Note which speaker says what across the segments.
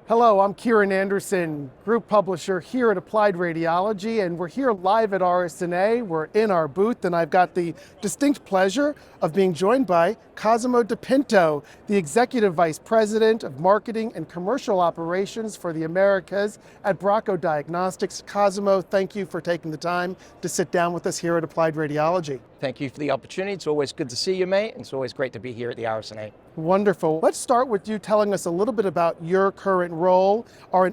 Speaker 1: Hello, I'm Kieran Anderson, Group Publisher here at Applied Radiology, and we're here live at RSNA. We're in our booth, and I've got the distinct pleasure of being joined by Cosimo DePinto, the Executive Vice President of Marketing and Commercial Operations for the Americas at Bracco Diagnostics. Cosimo, thank you for taking the time to sit down with us here at Applied Radiology.
Speaker 2: Thank you for the opportunity. It's always good to see you, mate. It's always great to be here at the RSNA.
Speaker 1: Wonderful. Let's start with you telling us a little bit about your current role,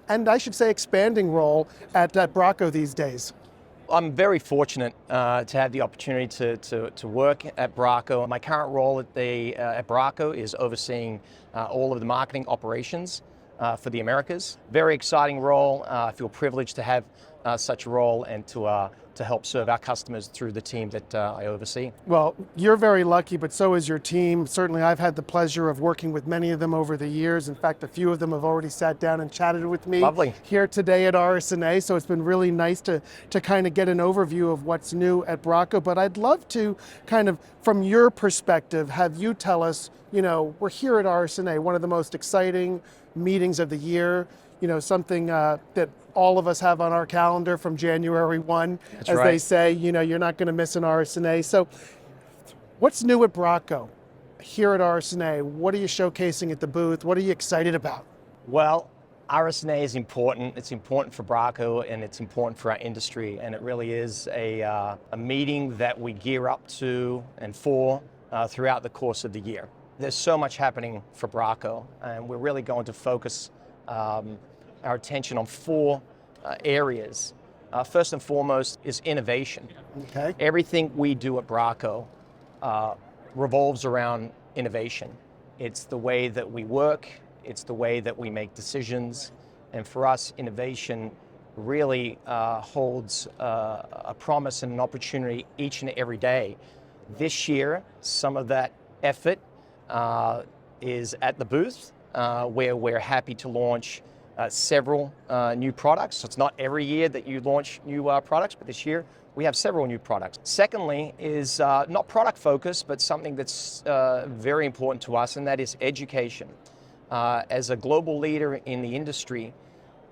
Speaker 1: and I should say expanding role at Bracco these days.
Speaker 2: I'm very fortunate to have the opportunity to work at Bracco. My current role at Bracco is overseeing all of the marketing operations for the Americas. Very exciting role. I feel privileged to have such a role and to help serve our customers through the team that I oversee.
Speaker 1: Well, you're very lucky, but so is your team. Certainly, I've had the pleasure of working with many of them over the years. In fact, a few of them have already sat down and chatted with me here today at RSNA, so it's been really nice to kind of get an overview of what's new at Bracco. But I'd love to kind of, from your perspective, have you tell us, we're here at RSNA, one of the most exciting meetings of the year, something that all of us have on our calendar from January 1.
Speaker 2: That's
Speaker 1: as
Speaker 2: right.
Speaker 1: They say, you're not going to miss an RSNA. So what's new at Bracco here at RSNA? What are you showcasing at the booth? What are you excited about?
Speaker 2: Well, RSNA is important. It's important for Bracco and it's important for our industry. And it really is a meeting that we gear up to and for throughout the course of the year. There's so much happening for Bracco, and we're really going to focus our attention on four areas. First and foremost is innovation.
Speaker 1: Okay.
Speaker 2: Everything we do at Bracco revolves around innovation. It's the way that we work, it's the way that we make decisions, and for us, innovation really holds a promise and an opportunity each and every day. This year, some of that effort is at the booth, where we're happy to launch several new products. So it's not every year that you launch new products, but this year we have several new products. Secondly is not product focused, but something that's very important to us, and that is education. As a global leader in the industry,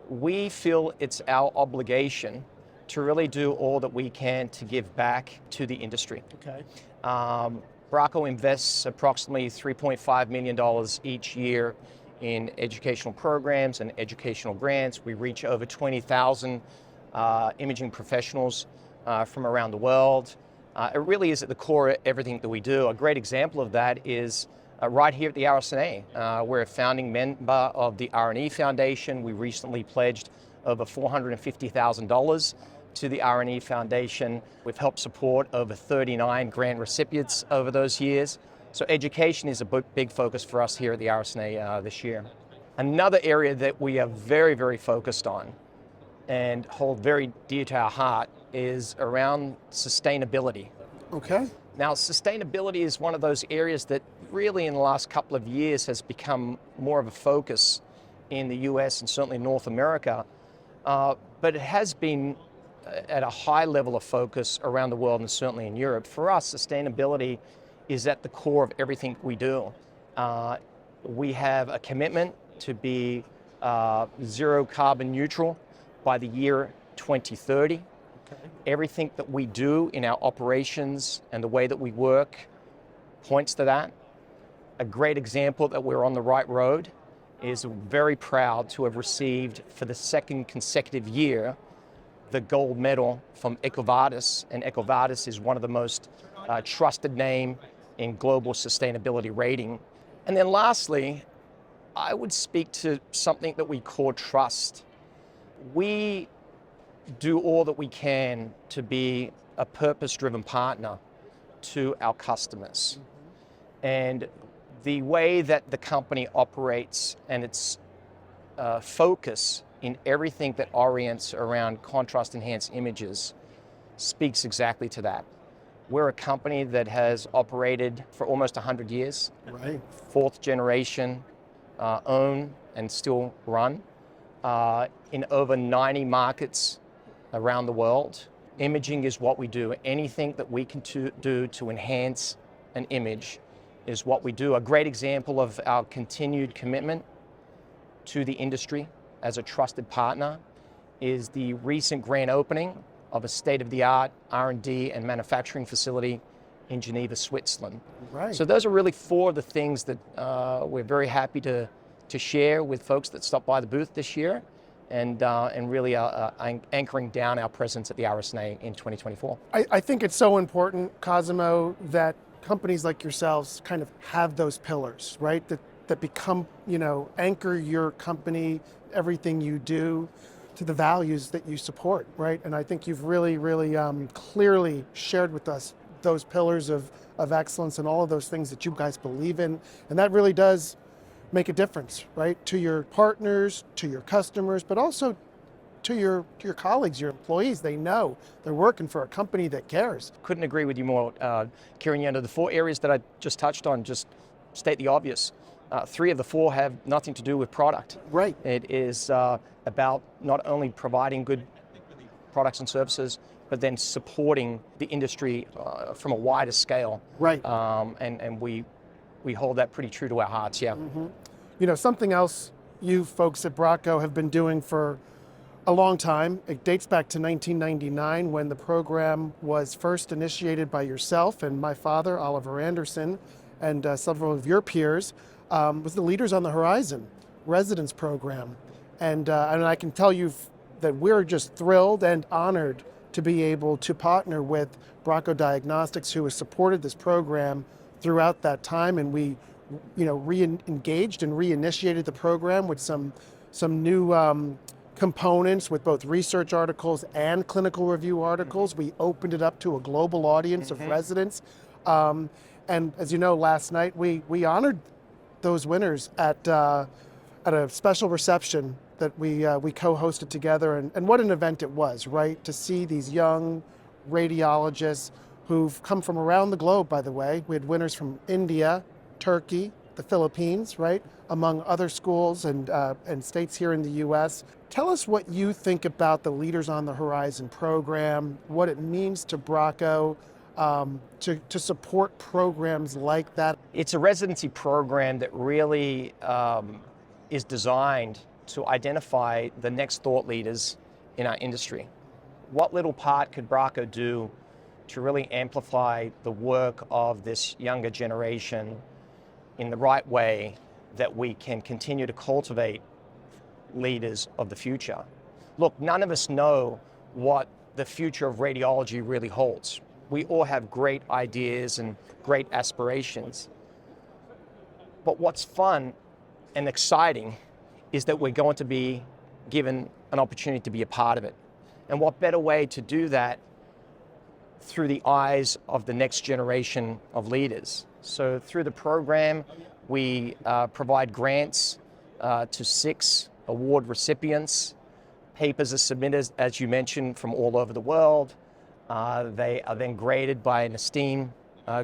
Speaker 2: we feel it's our obligation to really do all that we can to give back to the industry.
Speaker 1: Okay.
Speaker 2: Bracco invests approximately $3.5 million each year in educational programs and educational grants. We reach over 20,000 imaging professionals from around the world. It really is at the core of everything that we do. A great example of that is right here at the RSNA. We're a founding member of the RSNA Foundation. We recently pledged over $450,000 to the RSNA Foundation. We've helped support over 39 grant recipients over those years. So education is a big focus for us here at the RSNA this year. Another area that we are very, very focused on and hold very dear to our heart is around sustainability.
Speaker 1: Okay.
Speaker 2: Now, sustainability is one of those areas that really in the last couple of years has become more of a focus in the US and certainly North America, but it has been at a high level of focus around the world and certainly in Europe. For us, sustainability is at the core of everything we do. We have a commitment to be zero carbon neutral by the year 2030.
Speaker 1: Okay.
Speaker 2: Everything that we do in our operations and the way that we work points to that. A great example that we're on the right road is very proud to have received for the second consecutive year the gold medal from EcoVadis, and EcoVadis is one of the most trusted name in global sustainability rating. And then lastly, I would speak to something that we call trust. We do all that we can to be a purpose-driven partner to our customers. And the way that the company operates and its focus in everything that orients around contrast-enhanced images speaks exactly to that. We're a company that has operated for almost 100 years.
Speaker 1: Right.
Speaker 2: Fourth generation, own and still run in over 90 markets around the world. Imaging is what we do. Anything that we can do to enhance an image is what we do. A great example of our continued commitment to the industry as a trusted partner is the recent grand opening of a state-of-the-art R&D and manufacturing facility in Geneva, Switzerland.
Speaker 1: Right.
Speaker 2: So those are really four of the things that we're very happy to share with folks that stop by the booth this year, and really anchoring down our presence at the RSNA in 2024.
Speaker 1: I think it's so important, Cosimo, that companies like yourselves kind of have those pillars, right? That become, anchor your company, everything you do, to the values that you support, right? And I think you've really, really clearly shared with us those pillars of excellence and all of those things that you guys believe in. And that really does make a difference, right? To your partners, to your customers, but also to your colleagues, your employees. They know they're working for a company that cares.
Speaker 2: Couldn't agree with you more, Kieran. The 4 areas that I just touched on, just state the obvious. 3 of the 4 have nothing to do with product.
Speaker 1: Right.
Speaker 2: It is about not only providing good products and services, but then supporting the industry from a wider scale.
Speaker 1: Right.
Speaker 2: And we hold that pretty true to our hearts, yeah.
Speaker 1: Mm-hmm. Something else you folks at Bracco have been doing for a long time. It dates back to 1999 when the program was first initiated by yourself and my father, Oliver Anderson, and several of your peers, was the Leaders on the Horizon residence program. And I can tell you that we're just thrilled and honored to be able to partner with Bracco Diagnostics, who has supported this program throughout that time. And we, re-engaged and reinitiated the program with some new components with both research articles and clinical review articles. We opened it up to a global audience of residents. And as you know, last night we honored those winners at a special reception that we co-hosted together, and what an event it was, right? To see these young radiologists who've come from around the globe, by the way. We had winners from India, Turkey, the Philippines, right? Among other schools and states here in the US. Tell us what you think about the Leaders on the Horizon program, what it means to Bracco, to support programs like that.
Speaker 2: It's a residency program that really is designed to identify the next thought leaders in our industry. What little part could Bracco do to really amplify the work of this younger generation in the right way that we can continue to cultivate leaders of the future? Look, none of us know what the future of radiology really holds. We all have great ideas and great aspirations. But what's fun and exciting is that we're going to be given an opportunity to be a part of it. And what better way to do that through the eyes of the next generation of leaders? So through the program, we provide grants to 6 award recipients. Papers are submitted, as you mentioned, from all over the world. They are then graded by an esteemed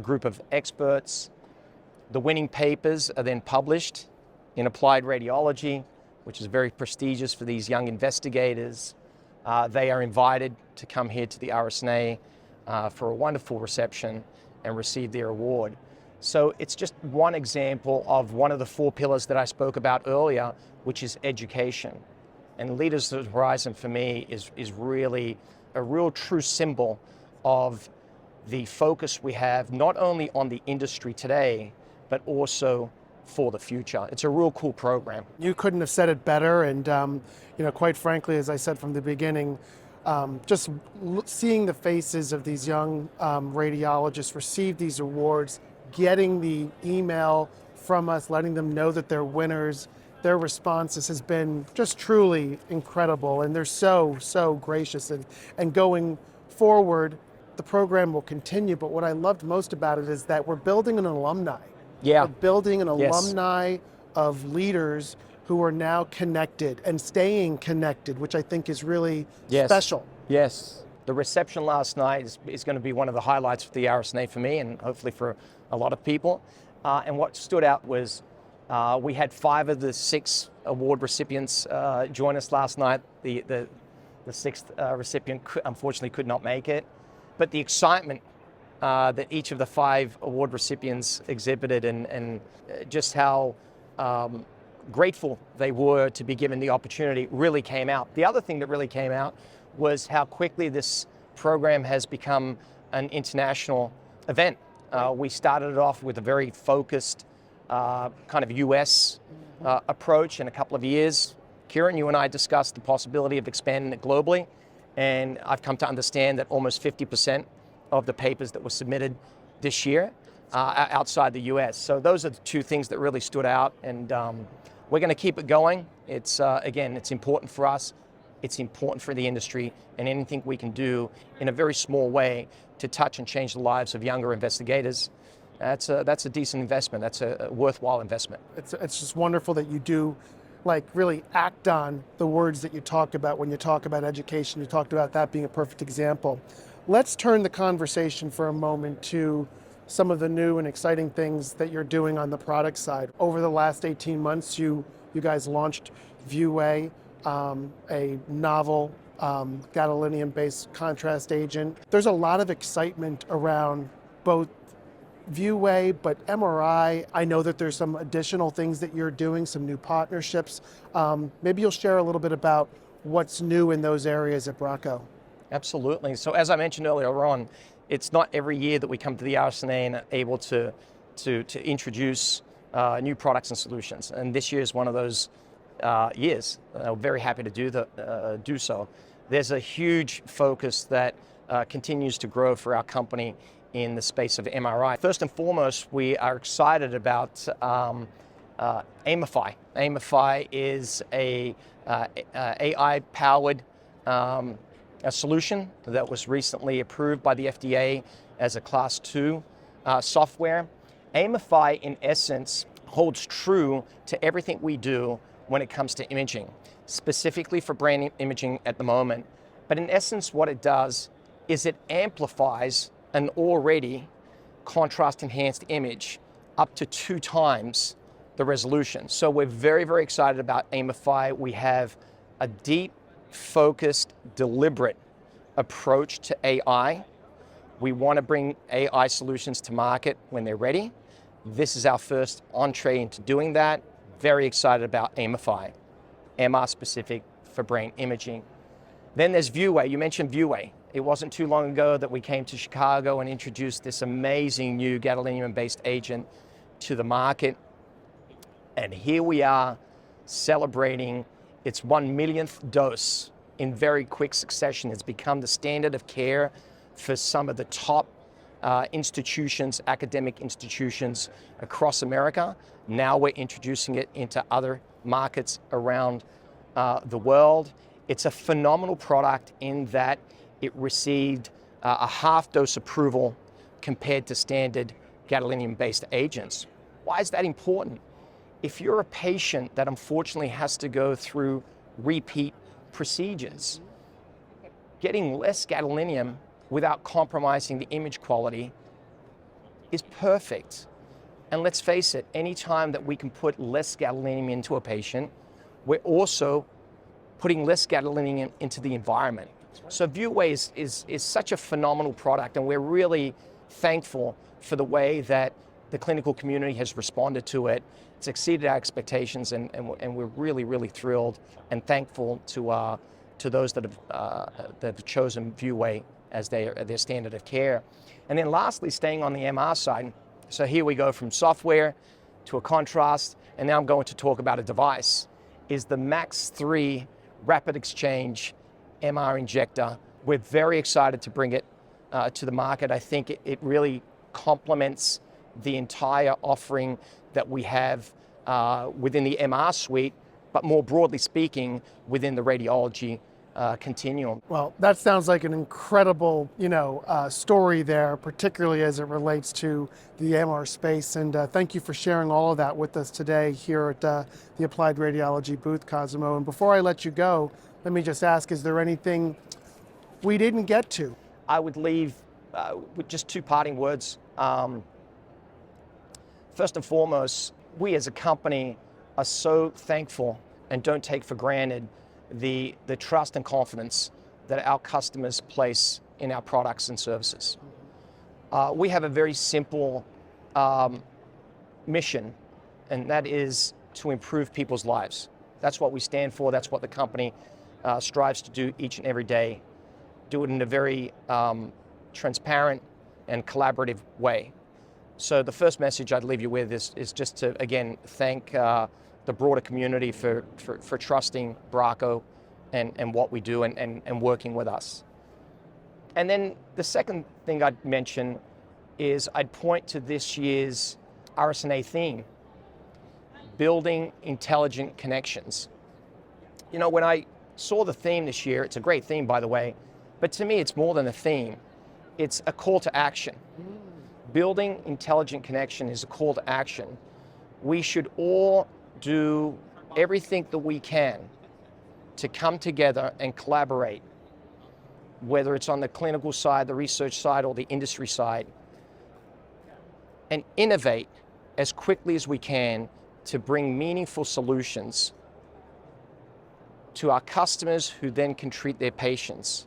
Speaker 2: group of experts. The winning papers are then published in Applied Radiology, which is very prestigious for these young investigators. They are invited to come here to the RSNA for a wonderful reception and receive their award. So it's just one example of one of the 4 pillars that I spoke about earlier, which is education. And Leaders on the Horizon for me is really a real true symbol of the focus we have not only on the industry today, but also for the future. It's a real cool program.
Speaker 1: You couldn't have said it better, and quite frankly, as I said from the beginning, just seeing the faces of these young radiologists receive these awards, getting the email from us, letting them know that they're winners, their responses has been just truly incredible, and they're so gracious. And going forward, the program will continue, but what I loved most about it is that we're building an alumni.
Speaker 2: Yeah.
Speaker 1: We're building an
Speaker 2: Yes.
Speaker 1: alumni of leaders who are now connected and staying connected, which I think is really special.
Speaker 2: Yes. The reception last night is going to be one of the highlights for the RSNA for me, and hopefully for a lot of people. And what stood out was we had 5 of the 6 award recipients join us last night. The 6th recipient unfortunately could not make it. But the excitement that each of the 5 award recipients exhibited, and just how grateful they were to be given the opportunity really came out. The other thing that really came out was how quickly this program has become an international event. We started it off with a very focused kind of US approach in a couple of years. Kieran, you and I discussed the possibility of expanding it globally, and I've come to understand that almost 50% of the papers that were submitted this year are outside the US. So those are the two things that really stood out, and we're going to keep it going. It's again, it's important for us, it's important for the industry, and anything we can do in a very small way to touch and change the lives of younger investigators, that's a decent investment. That's a worthwhile investment.
Speaker 1: It's just wonderful that you do like really act on the words that you talk about when you talk about education. You talked about that being a perfect example. Let's turn the conversation for a moment to some of the new and exciting things that you're doing on the product side. Over the last 18 months, you guys launched ViewA, a novel gadolinium-based contrast agent. There's a lot of excitement around both ViewA, but MRI. I know that there's some additional things that you're doing, some new partnerships. Maybe you'll share a little bit about what's new in those areas at Bracco.
Speaker 2: Absolutely. So as I mentioned earlier on, it's not every year that we come to the RSNA and are able to introduce new products and solutions. And this year is one of those years. We're very happy to do so. There's a huge focus that continues to grow for our company in the space of MRI. First and foremost, we are excited about AIMify. AIMify is a AI-powered a solution that was recently approved by the FDA as a Class 2 software. AIMify, in essence, holds true to everything we do when it comes to imaging, specifically for brain imaging at the moment. But in essence, what it does is it amplifies an already contrast-enhanced image up to 2 times the resolution. So we're very, very excited about AIMify. We have a deep, focused, deliberate approach to AI. We want to bring AI solutions to market when they're ready. This is our first entree into doing that. Very excited about AIMify, MR specific for brain imaging. Then there's ViewA. You mentioned ViewA. It wasn't too long ago that we came to Chicago and introduced this amazing new gadolinium-based agent to the market. And here we are celebrating its 1 millionth dose in very quick succession. It's become the standard of care for some of the top institutions, academic institutions across America. Now we're introducing it into other markets around the world. It's a phenomenal product in that it received a half-dose approval compared to standard gadolinium-based agents. Why is that important? If you're a patient that unfortunately has to go through repeat procedures, getting less gadolinium without compromising the image quality is perfect. And let's face it, anytime that we can put less gadolinium into a patient, we're also putting less gadolinium into the environment. So ViewA is such a phenomenal product, and we're really thankful for the way that the clinical community has responded to it. It's exceeded our expectations, and we're really, really thrilled and thankful to those that have chosen ViewA as their standard of care. And then lastly, staying on the MR side, so here we go from software to a contrast, and now I'm going to talk about a device, is the Max 3 Rapid Exchange MR injector. We're very excited to bring it to the market. I think it really complements the entire offering that we have within the MR suite, but more broadly speaking, within the radiology continuum.
Speaker 1: Well, that sounds like an incredible, story there, particularly as it relates to the MR space. And thank you for sharing all of that with us today here at the Applied Radiology booth, Cosimo. And before I let you go, let me just ask, is there anything we didn't get to?
Speaker 2: I would leave with just 2 parting words. First and foremost, we as a company are so thankful and don't take for granted the trust and confidence that our customers place in our products and services. We have a very simple mission, and that is to improve people's lives. That's what we stand for. That's what the company strives to do each and every day. Do it in a very transparent and collaborative way. So the first message I'd leave you with is just to, again, thank the broader community for trusting Bracco and what we do and working with us. And then the second thing I'd mention is I'd point to this year's RSNA theme, building intelligent connections. You know, when I saw the theme this year, it's a great theme, by the way, but to me, it's more than a theme. It's a call to action. Building intelligent connection is a call to action. We should all do everything that we can to come together and collaborate, whether it's on the clinical side, the research side, or the industry side, and innovate as quickly as we can to bring meaningful solutions to our customers who then can treat their patients.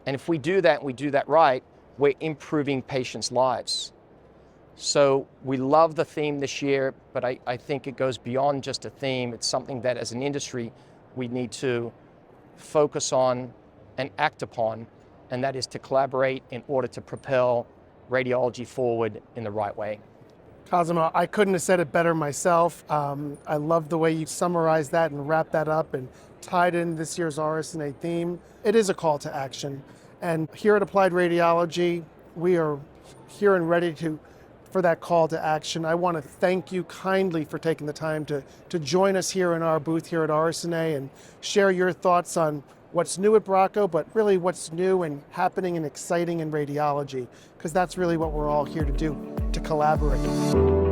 Speaker 2: And if we do that, and we do that right, we're improving patients' lives. So we love the theme this year, but I think it goes beyond just a theme. It's something that as an industry, we need to focus on and act upon, and that is to collaborate in order to propel radiology forward in the right way.
Speaker 1: Cosimo, I couldn't have said it better myself. I love the way you summarized that and wrapped that up and tied in this year's RSNA theme. It is a call to action. And here at Applied Radiology, we are here and ready for that call to action. I want to thank you kindly for taking the time to join us here in our booth here at RSNA and share your thoughts on what's new at Bracco, but really what's new and happening and exciting in radiology, because that's really what we're all here to do, to collaborate.